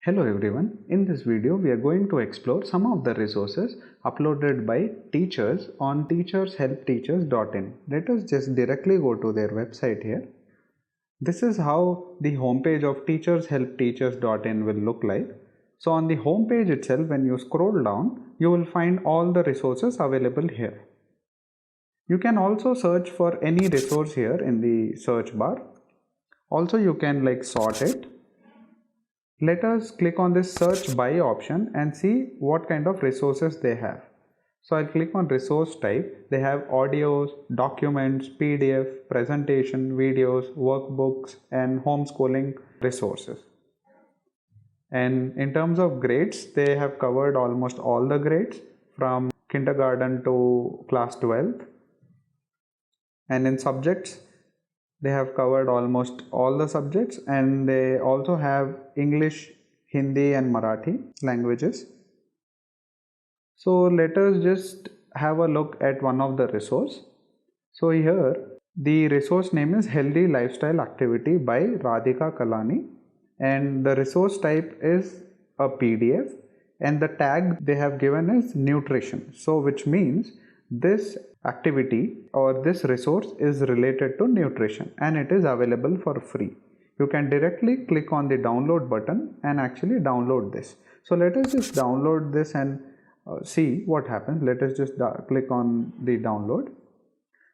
Hello everyone, in this video we are going to explore some of the resources uploaded by teachers on teachershelpteachers.in. Let us just directly go to their website here. This is how the homepage of teachershelpteachers.in will look like. So on the homepage itself, when you scroll down, you will find all the resources available here. You can also search for any resource here in the search bar. Also you can sort it. Let us click on this search by option and see what kind of resources they have. So I'll click on resource type. They have audios, documents, PDF, presentation, videos, workbooks and homeschooling resources. And in terms of grades, they have covered almost all the grades from kindergarten to class 12th. And in subjects, they have covered almost all the subjects, and they also have English, Hindi and Marathi languages. So let us just have a look at one of the resource. So here the resource name is Healthy Lifestyle Activity by Radhika Kalani, and the resource type is a PDF, and the tag they have given is nutrition. So which means this activity or this resource is related to nutrition and it is available for free. You can directly click on the download button and actually download this. So let us just download this and see what happens. Let us just click on the download.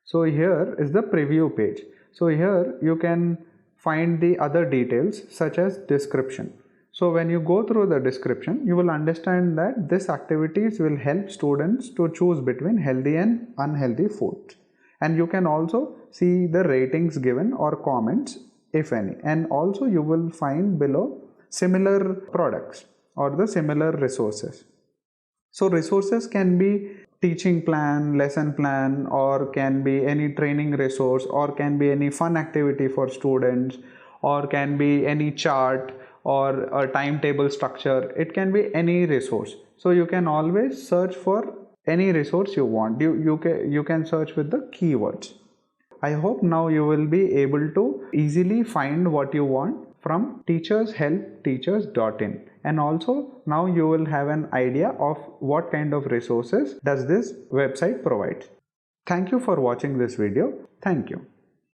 So here is the preview page. So here you can find the other details such as description. So when you go through the description, you will understand that this activities will help students to choose between healthy and unhealthy foods. And you can also see the ratings given or comments, if any. And also you will find below similar products or the similar resources. So resources can be teaching plan, lesson plan, or can be any training resource, or can be any fun activity for students, or can be any chart or a timetable structure. It can be any resource. So you can always search for any resource you want. You can search with the keywords. I hope now you will be able to easily find what you want from teachershelpteachers.in, and also now you will have an idea of what kind of resources does this website provide. Thank you for watching this video. Thank you.